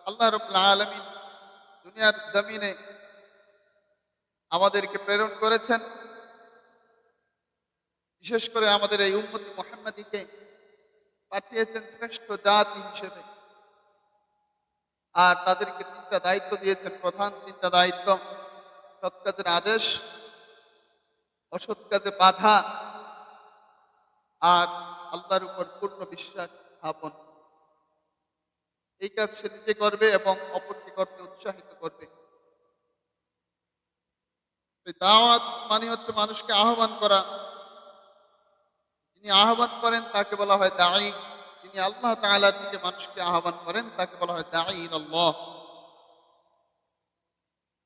আল্লাহ রাব্বুল আলামিন দুনিয়ার জমিনে আমাদেরকে প্রেরণ করেছেন, বিশেষ করে আমাদের এই উম্মতি মুহাম্মাদীকে পাঠিয়েছেন শ্রেষ্ঠ জাতি হিসেবে। আর তাদেরকে তিনটা দায়িত্ব দিয়েছেন, প্রধান তিনটা দায়িত্ব: সৎ কাজের আদেশ, অসৎ কাজে বাধা, আর আল্লাহর উপর পূর্ণ বিশ্বাস স্থাপন। এই কাজ সে নিজে করবে এবং অপরকে করতে উৎসাহিত করবে। এই দাওয়াত মানে হচ্ছে মানুষকে আহ্বান করা। যিনি আহ্বান করেন তাকে বলা হয় দাঈ। যিনি আল্লাহ তাআলার দিকে মানুষকে আহ্বান করেন তাকে বলা হয় দাঈ ইলাল্লাহ।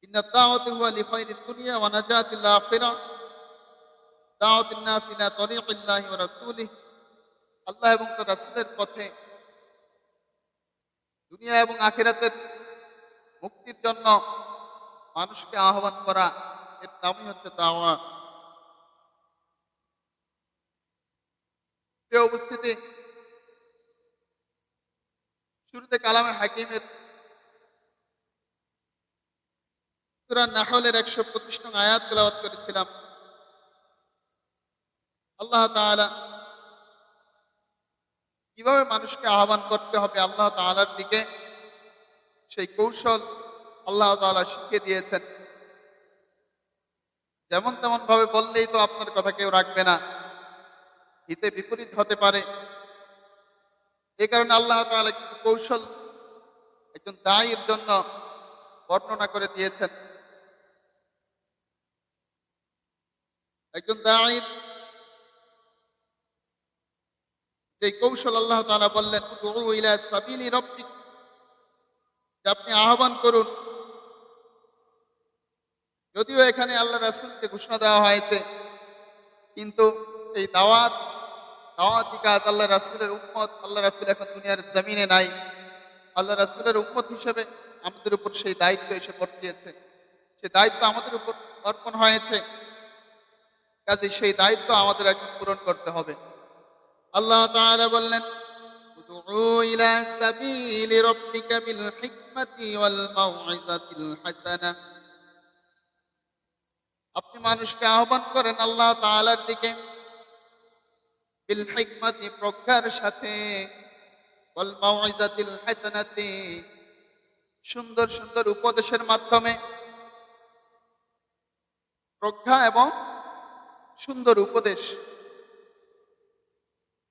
ইন্নাদ দাওয়াতি হুয়া লিখাইরিদ দুনিয়া ওয়া নাজাতিল আখিরাহ। দাওয়াতুন নাস ইলা তরিকিল্লাহি ওয়া রাসূলিহি। আল্লাহ এবং তার রাসূলের পথে দুনিয়া এবং আখিরাতের মুক্তির জন্য মানুষকে আহ্বান করা, এর নামই হচ্ছে দাওয়া। প্রিয় উপস্থিতি, শুরুতে কালামে হাকিমের সূরা নাহলের 125 নং আয়াত তেলাওয়াত করেছিলাম। আল্লাহ তাআলা কিভাবে মানুষকে আহ্বান করতে হবে আল্লাহ তাআলার দিকে, সেই কৌশল আল্লাহ তাআলা শিখিয়ে দিয়েছেন। যেমন তেমন ভাবে বললেই তো আপনার কথা কেউ রাখবে না, হিতে বিপরীত হতে পারে। এই কারণে আল্লাহ তাআলা কিছু কৌশল একজন দায়ীর জন্য বর্ণনা করে দিয়েছেন। একজন দায়ীর যে কৌশল আল্লাহ তাআলা বললেন, উদউ ইলা সাবিলি রাব্বিক, যে আপনি আহ্বান করুন। যদিও এখানে আল্লাহ রাসূলকে ঘোষণা দেওয়া হয়েছে, কিন্তু এই দাওয়াতি কাজ আল্লাহ রাসূলের উম্মত, আল্লাহ রাসূল এখন দুনিয়ার জমিনে নাই। আল্লাহ রাসূলের উম্মত হিসেবে আমাদের উপর সেই দায়িত্ব এসে পড়িয়েছে, সেই দায়িত্ব আমাদের উপর অর্পণ হয়েছে। কাজে সেই দায়িত্ব আমাদের এখন পূরণ করতে হবে। আল্লাহ তাআলা বললেন, উদউ ইলা সাবিলি রাব্বিকা বিল হিকমাতি ওয়াল মাউইযাতিল হাসানাহ। আপনি মানুষকে আহ্বান করেন আল্লাহ তাআলার দিকে বিল হিকমাতি, প্রজ্ঞার সাথে, ওয়াল মাউইযাতিল হাসানাতি, সুন্দর সুন্দর উপদেশের মাধ্যমে। প্রজ্ঞা এবং সুন্দর উপদেশ,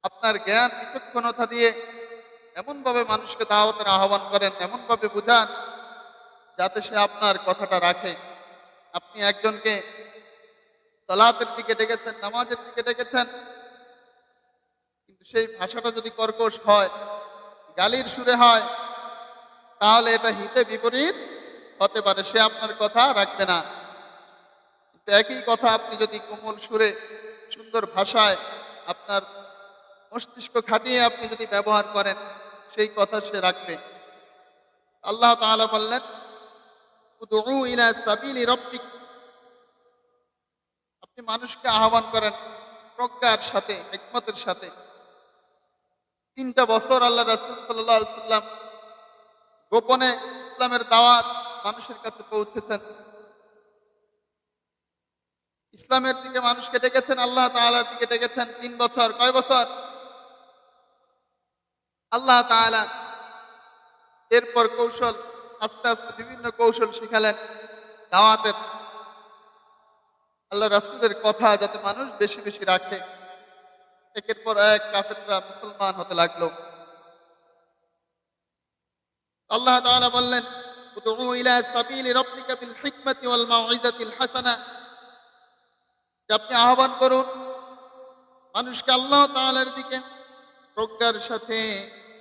আপনার জ্ঞান বিচক্ষণতা দিয়ে এমনভাবে মানুষকে দাওয়াতের আহ্বান করেন, এমনভাবে বুঝান যাতে সে আপনার কথাটা রাখে। আপনি একজনকে সালাতের দিকে ডেকেছেন, নামাজের দিকে ডেকেছেন, কিন্তু সেই ভাষাটা যদি কর্কশ হয়, গালির সুরে হয়, তাহলে এটা হিতে বিপরীত হতে পারে, সে আপনার কথা রাখবে না। কিন্তু একই কথা আপনি যদি কোমল সুরে, সুন্দর ভাষায়, আপনার মস্তিষ্ক খাটিয়ে আপনি যদি ব্যবহার করেন, সেই কথা সে রাখবে। আল্লাহ তাআলা বললেন, উদউ ইলা সাবিলি রাব্বিক, আপনি মানুষকে আহ্বান করেন প্রজ্ঞার সাথে, হিকমতের সাথে। 3টা বছর আল্লাহ রাসূল সাল্লাল্লাহু আলাইহি সাল্লাম গোপনে ইসলামের দাওয়াত মানুষের কাছে পৌঁছেছেন। ইসলামের দিকে মানুষকে ডেকেছেন, আল্লাহ তাআলার দিকে ডেকেছেন 3 বছর। কয় বছর? আল্লাহ তাআলা এরপর কৌশল, আস্তে আস্তে বিভিন্ন কৌশল শিখালেন দাওয়াতের। আল্লাহ রাসূলের কথা যাতে মানুষ বেশি বেশি রাখে। একের পর এক কাফেররা মুসলমান হতে লাগলো। আল্লাহ তাআলা বললেন, উদউ ইলা সাবিলি রাব্বিকা বিল হিকমাতি ওয়াল মাউইযাতিল হাসানাহ, যে আপনি আহ্বান করুন মানুষকে আল্লাহ তাআলার দিকে প্রজ্ঞার সাথে,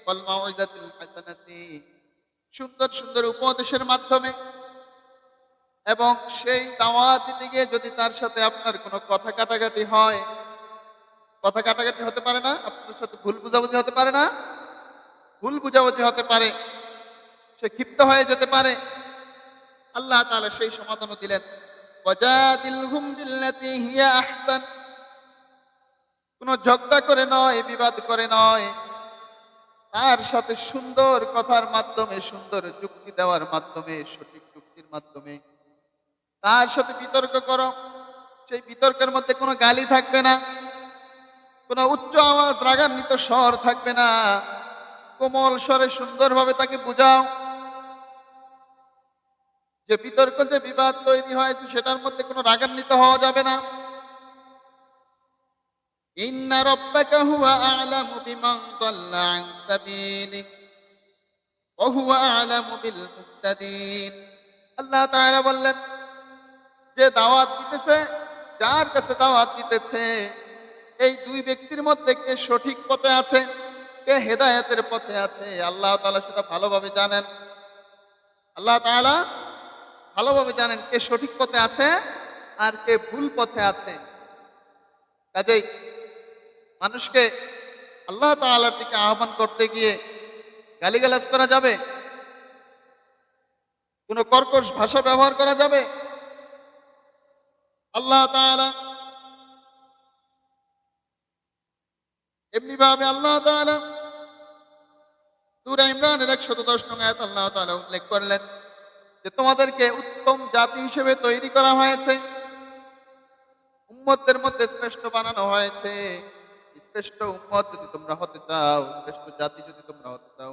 ওয়াল মাউইযাতিল হাসানাতি, সুন্দর সুন্দর উপদেশের মাধ্যমে। এবং সেই দাওয়াত দিতে গিয়ে যদি তার সাথে আপনার কোনো কথা কাটাকাটি হয়, কথা কাটাকাটি হতে পারে না, আপনার সাথে ভুল বুঝাবুঝি হতে পারে না, ভুল বুঝাবুঝি হতে পারে, সে ক্ষিপ্ত হয়ে যেতে পারে, আল্লাহ তাআলা সেই সমাধানও দিলেন, ওয়াজাদিলহুম বিল্লাতী হিয়া আহসান। কোনো ঝগড়া করে নয়, বিবাদ করে নয়, তার সাথে সুন্দর কথার মাধ্যমে, সুন্দর যুক্তি দেওয়ার মাধ্যমে, সঠিক যুক্তির মাধ্যমে তার সাথে বিতর্ক করো। সেই বিতর্কের মধ্যে কোনো গালি থাকবে না, কোনো উচ্চ আওয়াজ রাগান্বিত স্বর থাকবে না। কোমল স্বরে সুন্দরভাবে তাকে বুঝাও যে বিতর্ক, যে বিবাদ তৈরি হয়েছে সেটার মধ্যে কোনো রাগান্বিত হওয়া যাবে না। ইন্না রাব্বাকা হুয়া আ'লামু বিমান দাল্লা আন সাবিলিহি ওয়া হুয়া আ'লামু বিল মুহতাদিন। আল্লাহ তাআলা বললেন, যে দাওয়াত দিতেছে, যার কাছে দাওয়াত দিতেছে, এই দুই ব্যক্তির মধ্যে কে সঠিক পথে আছে, কে হেদায়েতের পথে আছে, আল্লাহ তাআলা সেটা ভালোভাবে জানেন। আল্লাহ তাআলা ভালোভাবে জানেন কে সঠিক পথে আছে আর কে ভুল পথে আছে। কাজেই মানুষকে আল্লাহ তাআলার দিকে আহ্বান করতে গিয়ে গালিগালাজ করা যাবে? কোনো কর্কশ ভাষা ব্যবহার করা যাবে? আল্লাহ তাআলা এমনি ভাবে আল্লাহ তাআলা সূরা ইমরানের 110 নং আয়াত আল্লাহ তাআলা উল্লেখ করলেন যে তোমাদেরকে উত্তম জাতি হিসেবে তৈরি করা হয়েছে, উম্মতদের মধ্যে শ্রেষ্ঠ বানানো হয়েছে। শ্রেষ্ঠ উম্মত যদি তোমরা হতে চাও, শ্রেষ্ঠ জাতি যদি তোমরা হতে চাও,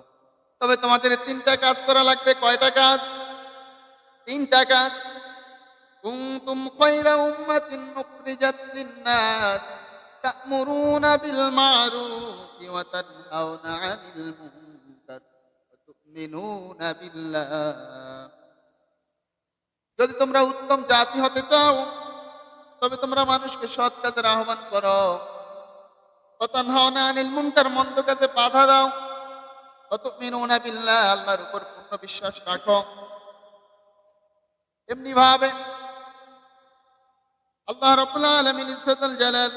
তবে তোমাদের তিনটা কাজ করা লাগবে। কয়টা কাজ? তিনটা কাজ। কুনতুম খায়রা উম্মাতিন উখরিজাত লিন-নাস তা'মুরুনা বিল মা'রুফি ওয়া তানহাউনা 'আনিল মুনকার ওয়া তু'মিনুনা বিল্লাহ। যদি তোমরা উত্তম জাতি হতে চাও, তবে তোমরা মানুষকে সৎ কাজের আহ্বান করো, ওয়া তানহাউনা 'আনিল মুনকার, মন্দ কাজে বাধা দাও, ওয়া তু'মিনুনা বিল্লাহ, আল্লাহর উপর পূর্ণ বিশ্বাস রাখো। এমনি ভাবে আল্লাহ রাব্বুল আলামিন ইজ্জতুল জালাল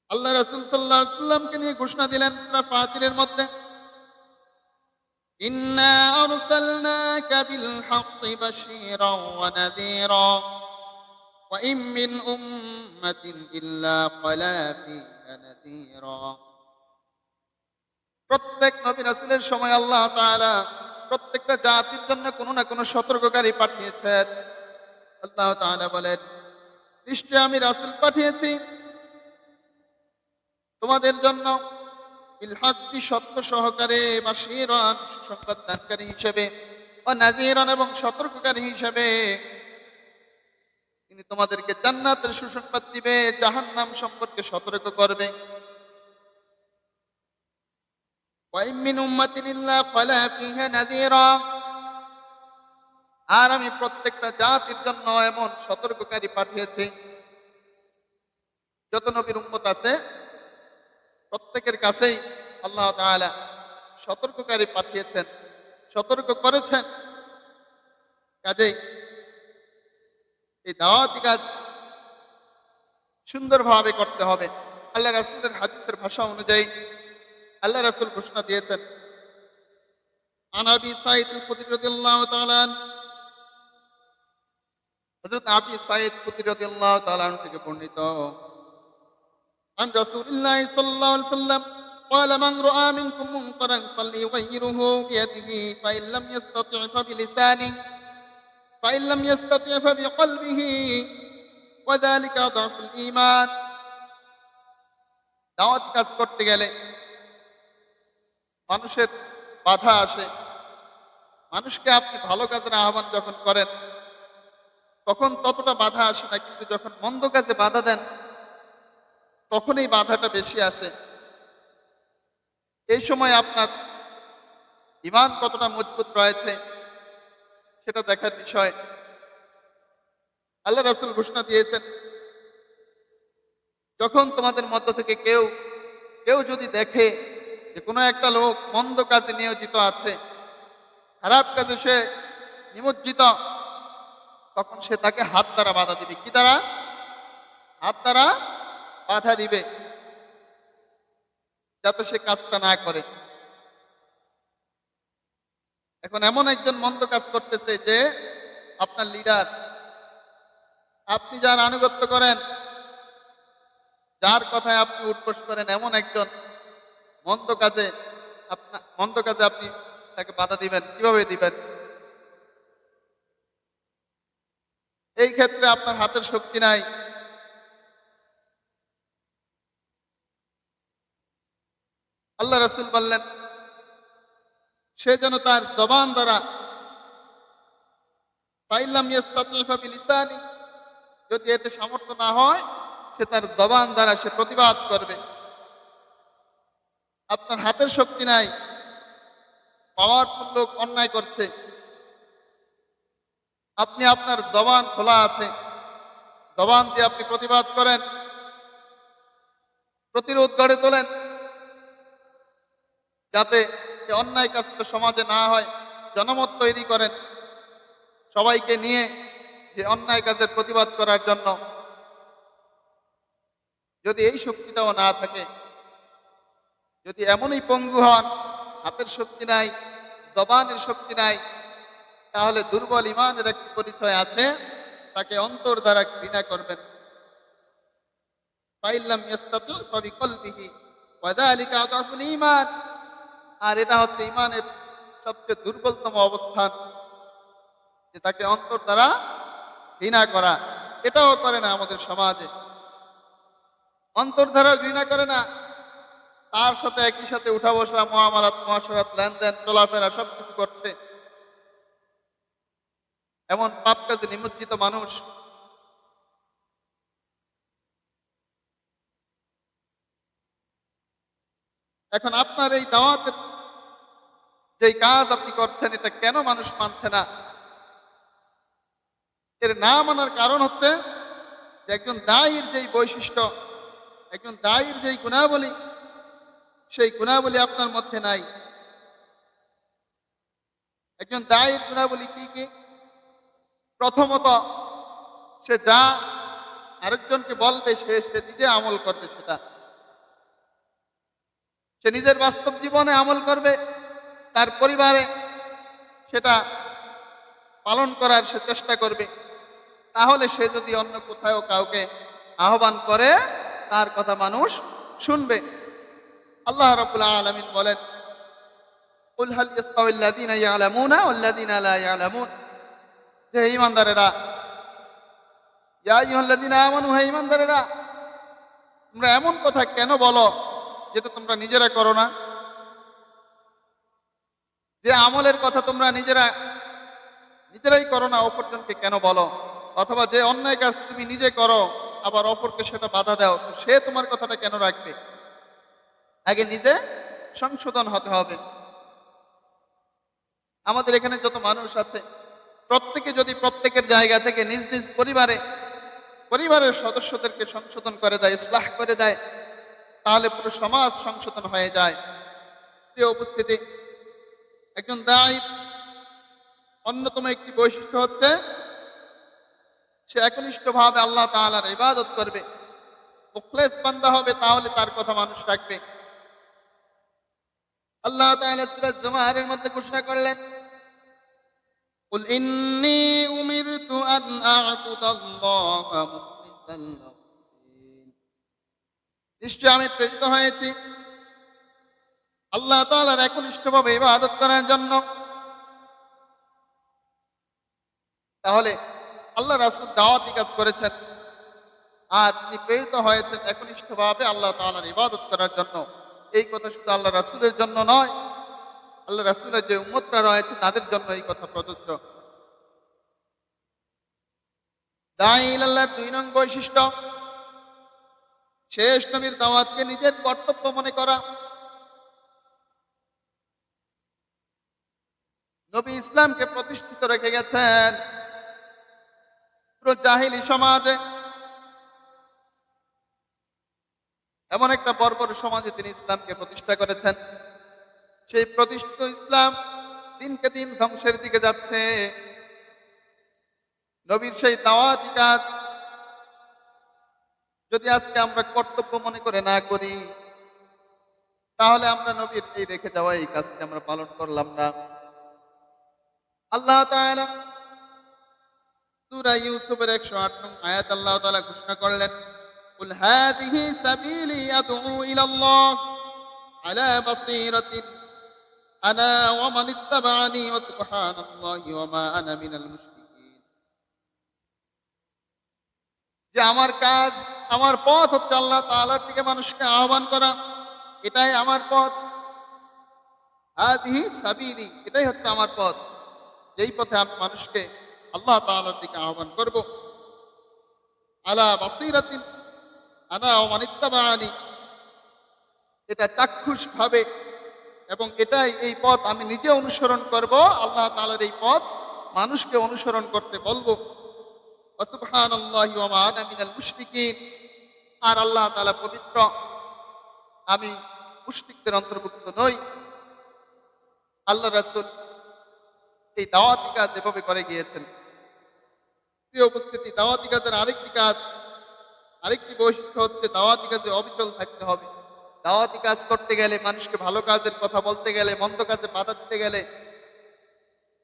আল্লাহ রাসূল সাল্লাল্লাহু আলাইহি ওয়াসাল্লামকে নিয়ে ঘোষণা দিলেন সূরা ফাতিরের মধ্যে, ইন্না আরসালনাকা বিল হাক্কি বাশীরাও ওয়া নাযীরা ওয়া ইম মিন উম্মাতিন ইল্লা খালা ফীহা নাযীরা। প্রত্যেক নবী রাসূলের সময় আল্লাহ তাআলা প্রত্যেকটা জাতির জন্য কোনো না কোনো সতর্ককারী পাঠিয়েছেন। আল্লাহ তাআলা বলেন, নিশ্চয় আমি রাসূল পাঠিয়েছি তোমাদের জন্য বিল হাক্কি, সত্য সহকারে, বাশীরান, সুসংবাদ দানকারী হিসেবে, ও নাযীরান, এবং সতর্ককারী হিসেবে। তিনি তোমাদেরকে জান্নাতের সুসংবাদ দিবে, জাহান্নাম সম্পর্কে সতর্ক করবে। ওয়া ইম মিন উম্মাতিন ইল্লা খালা ফীহা নাযীরা, আর আমি প্রত্যেকটা জাতির জন্য এমন সতর্ককারী পাঠিয়েছি। যত নবীর উম্মত আছে প্রত্যেকের কাছেই আল্লাহ তাআলা সতর্ককারী পাঠিয়েছেন, সতর্ক করেছেন। কাজেই এই দাওয়াতি কাজ সুন্দরভাবে করতে হবে। আল্লাহ রাসূলের হাদিসের ভাষা অনুযায়ী আল্লাহ রাসূল ঘোষণা দিয়েছেন, আন আবি সাঈদ আল-খুদরি রাদিয়াল্লাহু তাআলা আনহু, হযরত আবি সাঈদ খুদরি রাদিয়াল্লাহু তাআলা আনহু থেকে বর্ণিত, عن رسول الله صلى الله عليه وسلم قال من رأى منكم منكرا فليغيره بيده فإن لم يستطع فبلسانه فإن لم يستطع فبقلبه وذلك ضعف الإيمان। দাওয়াত কাজ করতে গেলে মানুষের বাধা আসে। মানুষকে আপনি ভালো কাজের আহ্বান যখন করেন তখন ততটা বাধা আসে না, কিন্তু যখন মন্দ কাজে বাধা দেন তখন এই বাধাটা বেশি আসে। এই সময় আপনার ঈমান কতটা মজবুত রয়েছে সেটা দেখার বিষয়। আল্লাহ রাসূল ঘোষণা দিয়েছেন, যখন তোমাদের মধ্য থেকে কেউ কেউ যদি দেখে যে কোনো একটা লোক মন্দ কাজে নিয়োজিত আছে, খারাপ কাজে সে নিমজ্জিত, তখন সে তাকে হাত দ্বারা বাধা দিবে। কি দ্বারা? হাত দ্বারা বাধা দিবে, যাতে সে কাজটা না করে। এখন এমন একজন মন্দ কাজ করতেছে যে আপনার লিডার, আপনি যার আনুগত্য করেন, যার কথায় আপনি উঠবোস করেন এমন একজন মন্দ কাজে মন্দ কাজে আপনি তাকে বাধা দিবেন, কিভাবে দিবেন? এই ক্ষেত্রে আপনার হাতের শক্তি নাই। আল্লাহ রাসূল বললেন সে যেন তার জবান দ্বারা, ফাইল্লাম ইয়াস্তাতি ফাবিলিসানি, যদি এতে সামর্থ্য না হয় সে তার জবান দ্বারা সে প্রতিবাদ করবে। আপনার হাতের শক্তি নাই, পাওয়ারফুল লোক অন্যায় করছে, আপনি আপনার জবান খোলা আছে, জবান দিয়ে আপনি প্রতিবাদ করেন, প্রতিরোধ গড়ে তোলেন, যাতে এই অন্যায় কাজটা সমাজে না হয়। জনমত তৈরি করেন সবাইকে নিয়ে যে অন্যায় কাজের প্রতিবাদ করার জন্য। যদি এই শক্তিটাও না থাকে, যদি এমনই পঙ্গু হন, হাতের শক্তি নাই, জবানের শক্তি নাই, তাহলে দুর্বল ইমানের একটি পরিচয় আছে, তাকে অন্তর দ্বারা ঘৃণা করবেন। ফাইল্লাম ইয়াস্তাতি ফাবিকলবিহি ওয়াযালিকা আযাফুল ঈমান। আর এটা হচ্ছে ইমানের সবচেয়ে দুর্বলতম অবস্থান, যে তাকে অন্তর দ্বারা ঘৃণা করা। এটাও করে না আমাদের সমাজে, অন্তর দ্বারা ঘৃণা করে না, তার সাথে একই সাথে উঠা বসা, মুআমালাত, মুআশারাত, লেনদেন, চলাফেরা সবকিছু করছে। এমন পাপ কাজে নিমজ্জিত মানুষ। এখন আপনার এই দাওয়াতের যে কাজ আপনি করছেন, এটা কেন মানুষ মানছে না? এর না মানার কারণ হচ্ছে যে একজন দায়ীর যেই বৈশিষ্ট্য, একজন দায়ীর যেই গুণাবলী, সেই গুণাবলী আপনার মধ্যে নাই। একজন দায়ীর গুণাবলী কি কি? প্রথমত, সে যা আরেকজনকে বলবে সে নিজে আমল করবে, সেটা সে নিজের বাস্তব জীবনে আমল করবে, তার পরিবারে সেটা পালন করার সে চেষ্টা করবে। তাহলে সে যদি অন্য কোথাও কাউকে আহ্বান করে, তার কথা মানুষ শুনবে। আল্লাহ রাব্বুল আলামিন বলেন, কুল হাল ইয়াস্তাউল লাযীনা ইয়ালামুনা ওয়াল লাযীনা লা ইয়ালামুন। হে ঈমানদারেরা, ইয়া আইয়ুহাল্লাযীনা আমানু, হে ঈমানদারেরা, তোমরা এমন কথা কেন বলো যেটা তোমরা নিজেরা করো না? যে আমলের কথা তোমরা নিজেরাই করো না, অপরজনকে কেন বলো? অথবা যে অন্যায় কাজ তুমি নিজে করো, আবার অপরকে সেটা বাধা দাও, তো সে তোমার কথাটা কেন রাখবে? আগে নিজে সংশোধন হতে হবে। আমাদের এখানে যত মানুষ আছে, প্রত্যেকে যদি প্রত্যেকের জায়গা থেকে নিজ নিজ পরিবারের সদস্যদেরকে সংশোধন করে দেয়, ইসলাহ করে দেয়, তাহলে পুরো সমাজ সংশোধন হয়ে যায়। প্রিয় উপস্থিতি, একজন দায়ী অন্যতম একটি বৈশিষ্ট্য হচ্ছে সে একনিষ্ঠভাবে আল্লাহ তাআলার ইবাদত করবে, মুখলেস বান্দা হবে, তাহলে তার কথা মানুষ রাখবে। আল্লাহ তাআলা সূরা জুমারের মধ্যে ঘোষণা করলেন, কুল ইন্নী উমিরতু আন আ'বুদাল্লাহা মুখলিসান লাহু-দ্দীন। নিশ্চয় আমি প্রেরিত হয়েছি আল্লাহ তাআলার একনিষ্ঠভাবে ইবাদত করার জন্য। তাহলে আল্লাহ রাসূল দাওয়াতি কাজ করেছেন, আর তিনি প্রেরিত হয়েছেন একনিষ্ঠভাবে আল্লাহ তাআলার ইবাদত করার জন্য। এই কথা শুধু আল্লাহ রাসূলের জন্য নয়, আল্লাহ রাসূলের যে উম্মতরা রয়েছে তাদের জন্য এই কথা প্রযোজ্য। দাঈ ইলাল্লাহর ২ নং বৈশিষ্ট্য, শেষ নবীর দাওয়াতকে নিজের কর্তব্য মনে করা। নবী ইসলামকে প্রতিষ্ঠিত রেখে গেছেন পুরো জাহিলি সমাজে, এমন একটা বর্বর সমাজে তিনি ইসলামকে প্রতিষ্ঠা করেছেন। সেই প্রতিষ্ঠিত ইসলাম দিনকে দিন ধ্বংসের দিকে যাচ্ছে। নবীর সেই দাওয়াতি কাজ যদি আজকে আমরা কর্তব্য মনে করে না করি, তাহলে আমরা নবীর এই রেখে যাওয়া এই কাজকে আমরা পালন করলাম না। আল্লাহ তাআলা সূরা ইউসুফের 108 নং আয়াত আল্লাহ তাআলা ঘোষণা করলেন, قل هذه سبيلي أدعو إلى الله على بصيرة أنا ومن اتبعني وسبحان الله وما أنا من المشركين। যে আমার কাজ, আমার পথ হচ্ছে আল্লাহ তাআলার দিকে মানুষকে আহ্বান করা, এটাই আমার পথ। হাদিহি সাবিলি, এটাই হচ্ছে আমার পথ, যেই পথে আমি মানুষকে আল্লাহ তাআলার দিকে আহ্বান করব। আলা বাসীরাতিন আনা ওয়া মান ইত্তাবা'আনি, এটা চাক্ষুষ ভাবে, এবং এটাই এই পথ আমি নিজে অনুসরণ করব। আল্লাহ তাআলার এই পথ মানুষকে অনুসরণ করতে বলবো। ওয়া সুবহানাল্লাহি ওয়া মা আনা মিনাল মুশরিকিন, আর আল্লাহ তাআলা পবিত্র, আমি মুশরিকদের অন্তর্ভুক্ত নই। আল্লাহ রাসূল এই দাওয়াতি কাজ যেভাবে করে গিয়েছেন, প্রিয় উপস্থিতি, দাওয়াতি কাজের আরেকটি বৈশিষ্ট্য হচ্ছে দাওয়াতি কাজে অবিচল থাকতে হবে। দাওয়াতি কাজ করতে গেলে, মানুষকে ভালো কাজের কথা বলতে গেলে, মন্দ কাজে বাধা দিতে গেলে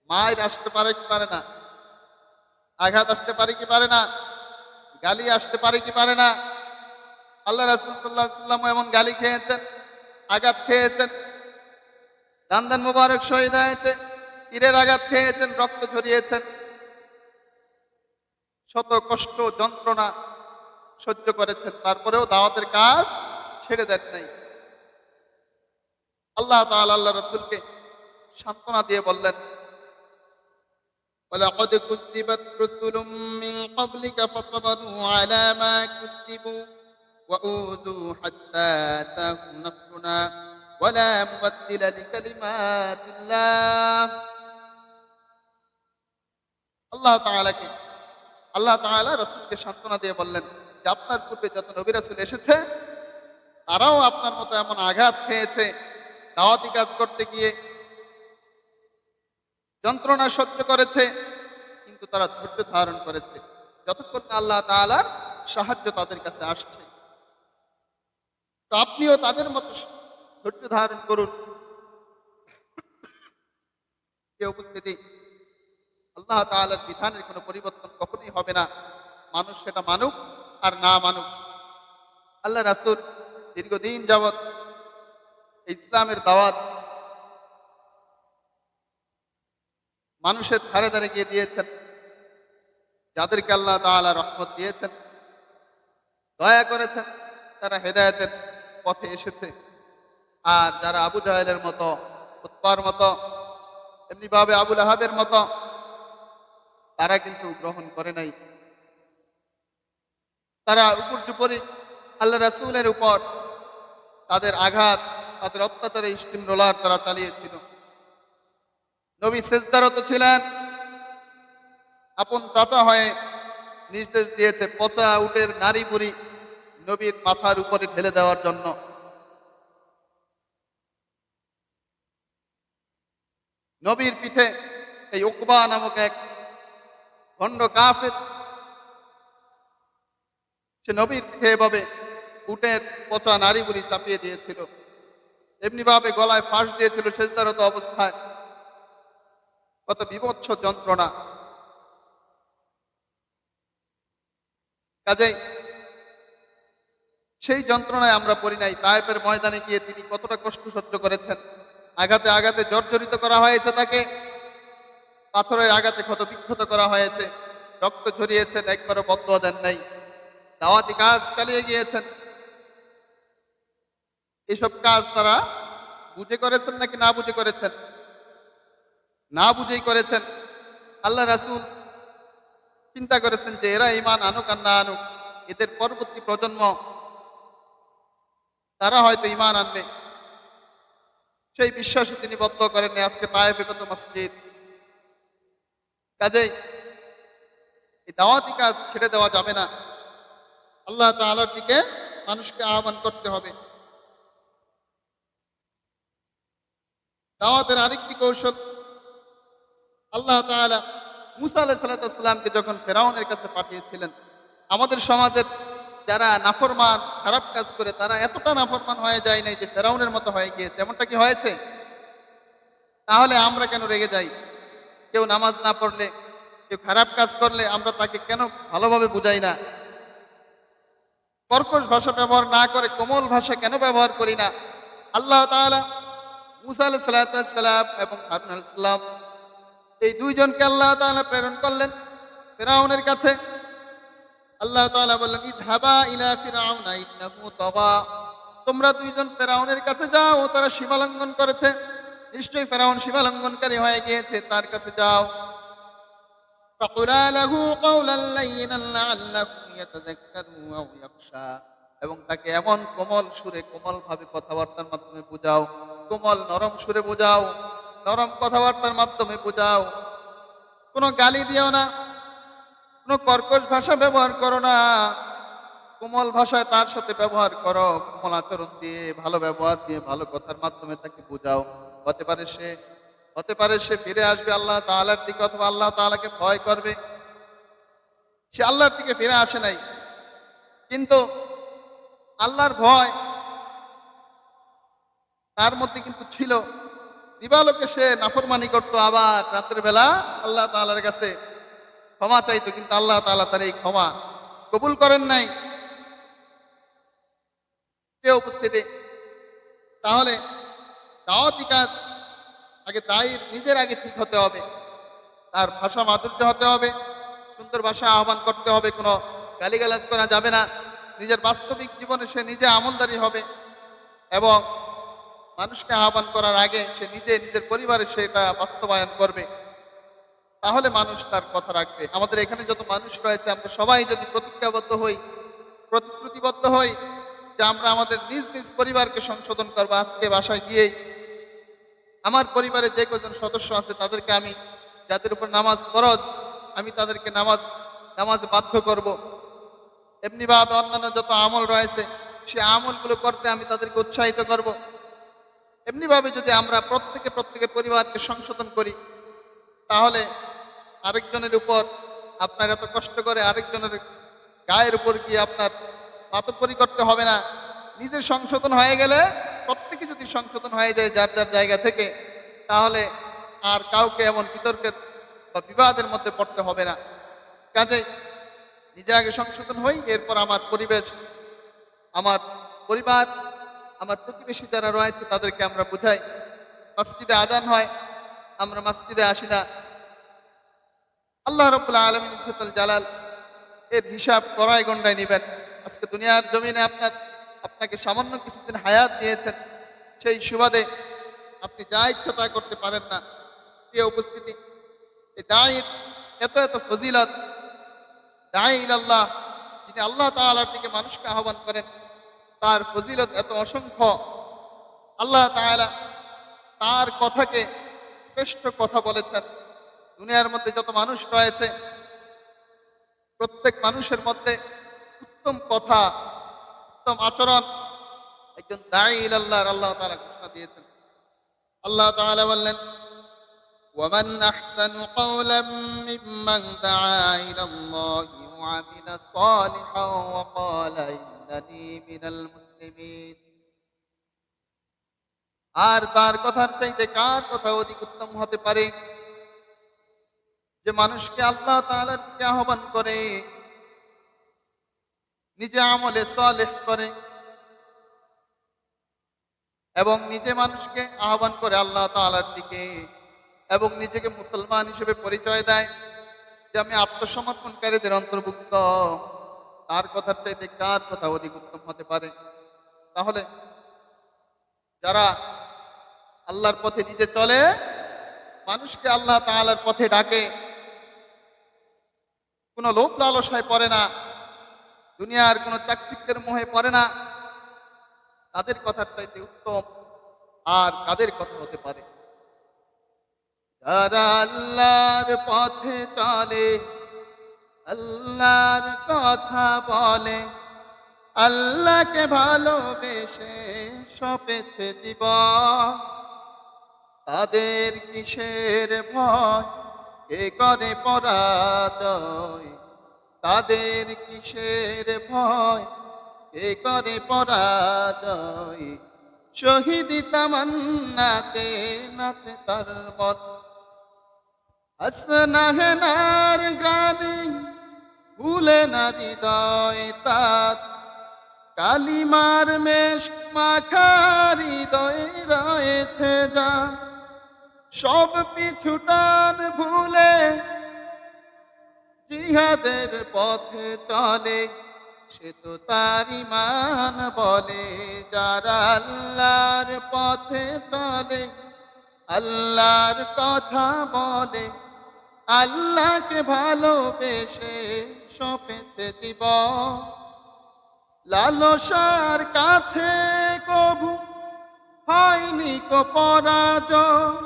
মায়ের আসতে পারে কি পারে না, আঘাত আসতে পারে কি পারে না, গালি আসতে পারে কি পারে না। আল্লাহ রাসূল সাল্লাল্লাহু আলাইহি ওয়াসাল্লাম এমন গালি খেয়েছেন, আঘাত খেয়েছেন, দান মুবারক শহীদ হয়েছে, তীরের আঘাত খেয়েছেন, রক্ত ঝরিয়েছেন, শত কষ্ট যন্ত্রণা সহ্য করেছেন, তারপরেও দাওয়াতের কাজ ছেড়ে দেন নাই। আল্লাহ তাআলা আল্লাহ রাসূলকে সান্ত্বনা দিয়ে বললেন, ওয়ালাকাদ কুযযিবাত রুসুলুম মিন ক্বাবলিকা ফাসাবারু আলা মা কুযযিবু ওয়া উযু হাত্তা আতাহুম নাসরুনা ওয়ালা মুবাদদিলা লিকালিমাতিল্লাহ। আল্লাহ তাআলা রাসূলকে সান্ত্বনা দিয়ে বললেন যে আপনার পূর্বে যত নবী রাসূল এসেছে তারাও আপনার মতো এমন আঘাত খেয়েছে, দাওয়াতি কাজ করতে গিয়ে যন্ত্রণা সহ্য করেছে, কিন্তু তারা ধৈর্য ধারণ করেছে যতক্ষণ না আল্লাহ তাআলার সাহায্য তাদের কাছে আসছে। তো আপনিও তাদের মতো ধৈর্য ধারণ করুন। যে উপস্থিতি, আল্লাহ তাআলার বিধানের কোনো পরিবর্তন কখনোই হবে না, মানুষ সেটা মানুক আর না মানুক। আল্লাহ রাসূল দীর্ঘদিন যাবৎ ইসলামের দাওয়াত মানুষের ধারে ধারে গিয়ে দিয়েছেন। যাদেরকে আল্লাহ তাআলা রহমত দিয়েছেন, দয়া করেছেন, তারা হেদায়েতের পথে এসেছে। আর যারা আবু জাহেলের মতো, উতবার মতো, এমনিভাবে আবু লাহাবের মতো, তারা কিন্তু গ্রহণ করে নাই। তারা উপর্যুপরি আল্লাহ রাসূলের উপর তাদের আঘাত, তাদের অত্যাচারে স্টিম রোলার তারা চালিয়েছিল। নবী সেজদারত ছিলেন, আপন চাচা হয়ে নির্দেশ দিয়েছে পচা উটের নাড়ি বুড়ি নবীর মাথার উপরে ঢেলে দেওয়ার জন্য। নবীর পিঠে এই উকবা নামক এক ভণ্ড কাফের, সে নবীর পিঠে এভাবে উটের পচা নাড়ি বুড়ি চাপিয়ে দিয়েছিল, এমনি ভাবে গলায় ফাঁস দিয়েছিল সেজদারত অবস্থায়। কত বিভৎস যন্ত্রণা! কাজেই সেই যন্ত্রণায় আমরা পড়ি নাই। তায়েফের ময়দানে গিয়ে তিনি কতটা কষ্ট সহ্য করেছেন। আঘাতে আঘাতে জর্জরিত করা হয়েছে তাকে, পাথরের আঘাতে ক্ষত বিক্ষত করা হয়েছে, রক্ত ঝরিয়েছেন, একবারও বদদুয়া দেন নাই, দাওয়াতি কাজ চালিয়ে গিয়েছেন। এসব কাজ তারা বুঝে করেছেন নাকি না বুঝে করেছেন? না বুঝেই করেছেন। আল্লাহ রাসূল চিন্তা করেছেন যে এরা ঈমান আনুক আর না আনুক, এদের পরবর্তী প্রজন্ম তারা হয়তো ঈমান আনবে। সেই বিশ্বাসে তিনি বদ্ধ করেন। আজকে তায়েফে কত মসজিদ। কাজেই এই দাওয়াতি কাজ ছেড়ে দেওয়া যাবে না। আল্লাহ তাআলার দিকে মানুষকে আহ্বান করতে হবে। দাওয়াতের আরেকটি কৌশল, আল্লাহ তাআলা মুসা আলাইহিস সালামকে যখন ফেরাউনের কাছে পাঠিয়েছিলেন, আমাদের সমাজের যারা নাফরমান, খারাপ কাজ করে, তারা এতটা নাফরমান হয়ে যায় নাই যে ফেরাউনের মতো হয়ে গিয়েছে। এমনটা কি হয়েছে? তাহলে আমরা কেন রেগে যাই? কেউ নামাজ না পড়লে, কেউ খারাপ কাজ করলে আমরা তাকে কেন ভালোভাবে বুঝাই না? কর্কশ ভাষা ব্যবহার না করে কোমল ভাষা কেন ব্যবহার করি না? আল্লাহ তাআলা মুসা আলাইহিস সালাম এবং হারুন আলাইহিস সালাম এই দুইজনকে আল্লাহ তাআলা প্রেরণ করলেন ফিরআউনের কাছে। আল্লাহ তাআলা বললেন, ইযহাবা ইলা ফিরআউনা ইন্নাহু তাগা, তোমরা দুইজন ফিরআউনের কাছে যাও, তারা সীমা লঙ্ঘন করেছে, নিশ্চয়ই ফিরআউন সীমা লঙ্ঘনকারী হয়ে গিয়েছে, তার কাছে যাও। ফাকুলা লাহু কাওলান লাইয়িনান লাআল্লাহু ইয়াতাযাক্কারু আও ইয়াখশা, এবং তাকে এমন কোমল সুরে কোমল ভাবে কথাবার্তার মাধ্যমে বুঝাও, কোমল নরম সুরে বুঝাও, নরম কথাবার্তার মাধ্যমে বুঝাও। কোনো গালি দিও না, কোনো কর্কশ ভাষা ব্যবহার করো না, কোমল ভাষায় তার সাথে ব্যবহার করো, কোমল আচরণ দিয়ে, ভালো ব্যবহার দিয়ে, ভালো কথার মাধ্যমে তাকে বুঝাও। হতে পারে সে ফিরে আসবে আল্লাহ তাআলার দিকে, অথবা আল্লাহ তাআলাকে ভয় করবে। সে আল্লাহর দিকে ফিরে আসে নাই, কিন্তু আল্লাহর ভয় তার মধ্যে কিন্তু ছিল। দিবালোকে সে নাফরমানি করতো, আবার রাতের বেলা আল্লাহ তাআলার কাছে ক্ষমা চাইতো, কিন্তু আল্লাহ তাআলা তার এই ক্ষমা কবুল করেন নাই। প্রিয় উপস্থিতি, তাহলে দাওয়াতি কাজ আগে দায়ীর নিজের আগে ঠিক হতে হবে, তার ভাষা মাধুর্য হতে হবে, সুন্দর ভাষায় আহ্বান করতে হবে, কোনো গালিগালাজ করা যাবে না। নিজের বাস্তবিক জীবনে সে নিজে আমলদারি হবে, এবং মানুষকে আহ্বান করার আগে সে নিজে নিজের পরিবারে সেটা বাস্তবায়ন করবে, তাহলে মানুষ তার কথা রাখবে। আমাদের এখানে যত মানুষ রয়েছে, আমরা সবাই যদি প্রতিজ্ঞাবদ্ধ হই, প্রতিশ্রুতিবদ্ধ হই যে আমরা আমাদের নিজ নিজ পরিবারকে সংশোধন করবো, আজকে বাসায় গিয়েই আমার পরিবারে যে কজন সদস্য আছে তাদেরকে আমি, যাদের উপর নামাজ ফরজ, আমি তাদেরকে নামাজ বাধ্য করব। এমনিভাবে অন্যান্য যত আমল রয়েছে সে আমলগুলো করতে আমি তাদেরকে উৎসাহিত করব। এমনিভাবে যদি আমরা প্রত্যেকের পরিবারকে সংশোধন করি, তাহলে আরেকজনের উপর আপনার এত কষ্ট করে আরেকজনের গায়ের উপর গিয়ে আপনার মাতব্বরি করতে হবে না। নিজের সংশোধন হয়ে গেলে, প্রত্যেকে যদি সংশোধন হয়ে যায় যার যার জায়গা থেকে, তাহলে আর কাউকে এমন বিতর্কের বা বিবাদের মধ্যে পড়তে হবে না। কাজেই নিজে আগে সংশোধন হই, এরপর আমার পরিবেশ, আমার পরিবার, আমার প্রতিবেশী যারা রয়েছে তাদেরকে আমরা বুঝাই। মসজিদে আজান হয়, আমরা মসজিদে আসি না। আল্লাহ রাব্বুল আলামিন ইজ্জতুল জালাল এর হিসাব করায় গন্ডায় নেবেন। আজকে দুনিয়ার জমিনে আপনাকে সামান্য কিছুদিন হায়াত দিয়েছেন, সেই সুবাদে আপনি যা ইচ্ছা তা করতে পারেন না। প্রিয় উপস্থিতি, এই দায়ীর এত এত ফজিলত, দায়ী ইলাল্লাহ, যিনি আল্লাহ তাআলার দিকে মানুষকে আহ্বান করেন, তার ফজিলত এত অসংখ্য। আল্লাহ তাআলা তার কথাকে শ্রেষ্ঠ কথা বলেছেন। দুনিয়ার মধ্যে যত মানুষ রয়েছে, প্রত্যেক মানুষের মধ্যে উত্তম কথা, উত্তম আচরণ একজন দায়ী ইলাল্লাহর আল্লাহ তাআলা ঘোষণা দিয়েছেন। আল্লাহ তাআলা বললেন, ومن أحسن قولا ممن دعا إلى الله وعمل صالحا وقال إنني من المسلمين। আর তার কথার চাইতে কার কথা অধিক উত্তম হতে পারে, যে মানুষকে আল্লাহ তাআলার দিকে আহ্বান করে, নিজে আমলে সালেহ করে, এবং নিজে মানুষকে আহ্বান করে আল্লাহ তাআলার দিকে, এবং নিজেকে মুসলমান হিসেবে পরিচয় দেয় যে আমি আত্মসমর্পণকারীদের অন্তর্ভুক্ত, তার কথার চাইতে কার কথা অধিক উত্তম হতে পারে? তাহলে যারা আল্লাহর পথে নিজে চলে, মানুষকে আল্লাহ তাআলার পথে ডাকে, কোনো লোভ লালসায় পড়ে না, দুনিয়ার কোনো চাকচিক্যের মোহে পড়ে না, তাদের কথার চাইতে উত্তম আর কাদের কথা হতে পারে? যারা আল্লাহর পথে চলে, আল্লাহর কথা বলে, আল্লাহকে ভালোবেসে সপেছে জীবন, তাদের কিসের ভয়, কে করে পরাজয়? তাদের কিসের ভয়, কে করে পরাজয়? শহীদ তামান্নাতে নাচে তার মন, হাসনাহেনার গ্রানে ভুলে না হৃদয় তার, কালিমার মেশক মাখা হৃদয়ে রয়েছে যা, সব পিছু টান ভুলে জিহাদের পথে চলে, সে তো তার ঈমান বলে। যারা আল্লাহর পথে চলে, আল্লাহর কথা বলে, আল্লাহকে ভালোবেসে সপেছে জীবন। লালসার কাছে কভু হয়নি কো পরাজয়,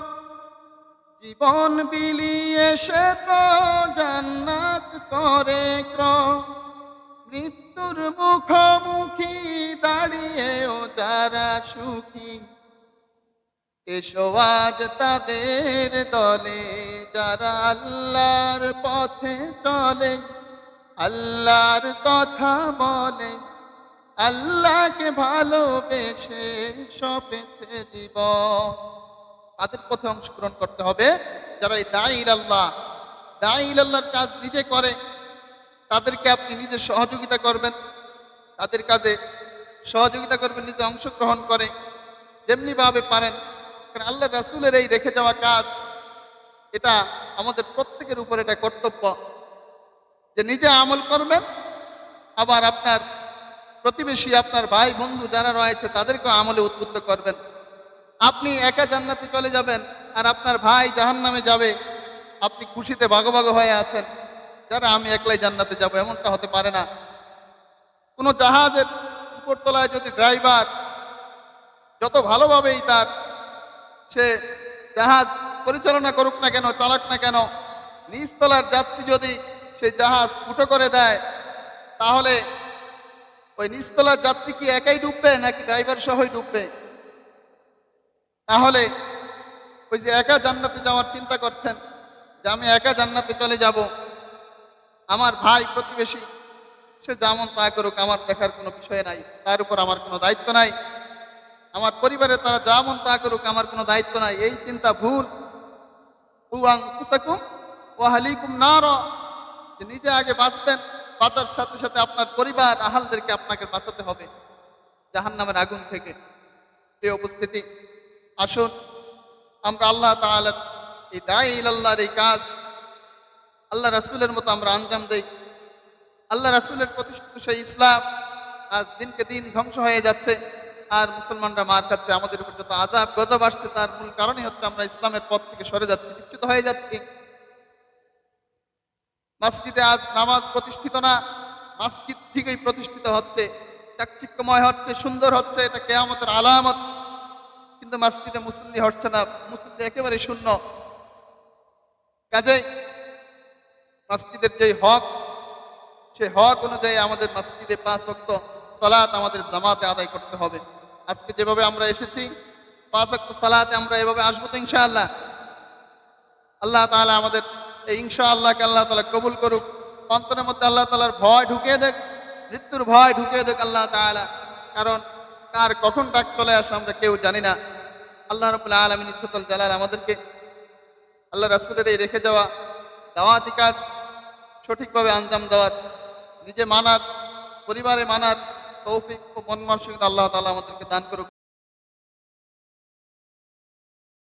জীবন বিলিয়ে সে তো জান্নাত করে ক্রয়। মৃত্যুর মুখোমুখি দাঁড়িয়েও যারা সুখী, এসো আজ তাদের দলে। যারা আল্লাহর পথে চলে, আল্লাহর কথা বলে, আল্লাহকে ভালোবেসে সপেছে জীবন, তাদের পথে অংশগ্রহণ করতে হবে। যারা এই দাঈল আল্লাহ, দাঈল আল্লাহর কাজ নিজে করে, তাদেরকে আপনি নিজে সহযোগিতা করবেন, তাদের কাজে সহযোগিতা করবেন, নিজে অংশগ্রহণ করে যেমনি ভাবে পারেন। কারণ আল্লাহ রাসূলের এই রেখে যাওয়া কাজ, এটা আমাদের প্রত্যেকের উপর এটা কর্তব্য যে নিজে আমল করবেন, আবার আপনার প্রতিবেশী, আপনার ভাই বন্ধু যারা রয়েছে তাদেরকেও আমলে উদ্বুদ্ধ করবেন। আপনি একা জান্নাতে চলে যাবেন আর আপনার ভাই জাহান্নামে যাবে, আপনি খুশিতে ভাগ হয়ে আছেন, যারা আমি একলাই জান্নাতে যাব, এমনটা হতে পারে না। কোনো জাহাজের উপরতলায় যদি ড্রাইভার যত ভালোভাবেই তার সে জাহাজ পরিচালনা করুক না কেন, চালাক না কেন, নিচতলার যাত্রী যদি সেই জাহাজ ফুটো করে দেয়, তাহলে ওই নিচতলার যাত্রী কি একাই ডুববে নাকি ড্রাইভার সহই ডুববে? তাহলে ওই যে একা জান্নাতে যাওয়ার চিন্তা করছেন যে আমি একা জান্নাতে চলে যাব, আমার ভাই প্রতিবেশী সে যেমন তা করুক, আমার দেখার কোনো বিষয় নাই, তার উপর আমার কোনো দায়িত্ব নাই, আমার পরিবারে তারা যেমন তা করুক, আমার কোনো দায়িত্ব নাই, এই চিন্তা ভুল। আনফুসাকুম ওয়া আহলিকুম নার, যে নিজে আগে বাঁচবেন, বাঁচার সাথে সাথে আপনার পরিবার আহালদেরকে আপনাকে বাঁচাতে হবে জাহান্নামের আগুন থেকে। প্রিয় উপস্থিতি, আসুন আমরা আল্লাহ তাআলার এই দাঈল আল্লাহর এই কাজ আল্লাহ রাসূলের মতো আমরা আঞ্জাম দেই। আল্লাহ রাসূলের প্রতিষ্ঠিত সেই ইসলাম আজ দিনকে দিন ধ্বংস হয়ে যাচ্ছে, আর মুসলমানরা মার খাচ্ছে। আমাদের উপর যত আযাব গজব আসছে, তার মূল কারণই হচ্ছে আমরা ইসলামের পথ থেকে সরে যাচ্ছি, বিচ্যুত হয়ে যাচ্ছি। মসজিদে আজ নামাজ প্রতিষ্ঠিত না, মসজিদ ঠিকই প্রতিষ্ঠিত হচ্ছে, চাকচিক্যময় হচ্ছে, সুন্দর হচ্ছে, এটা কিয়ামতের আলামত। কিন্তু মসজিদে মুসল্লি হচ্ছে না, মুসল্লি একেবারে শূন্য। কাজেই মসজিদের যে হক, সে হক অনুযায়ী আমাদের মসজিদে 5 ওয়াক্ত সালাত আমাদের জামাতে আদায় করতে হবে। আজকে যেভাবে আমরা এসেছি 5 ওয়াক্ত সালাতে আমরা এভাবে আসবো তো ইনশাআল্লাহ। আল্লাহ তাআলা আমাদের এই ইনশাআল্লাহকে আল্লাহ তাআলা কবুল করুক। অন্তরের মধ্যে আল্লাহ তাআলার ভয় ঢুকিয়ে দেখ, মৃত্যুর ভয় ঢুকিয়ে দেখ আল্লাহ তাআলা। কারণ কার কখন ডাক চলে আসে আমরা কেউ জানি না। আল্লাহ রাব্বুল আলামিন ইজ্জতুল জালাল আমাদেরকে আল্লাহ রাসূলের এই রেখে যাওয়া দাওয়াতি কাজ সঠিকভাবে আঞ্জাম দেওয়ার, নিজে মানার, পরিবারে মানার তৌফিক ও মন মানসিকতা আল্লাহ তাআলা আমাদেরকে দান করুক।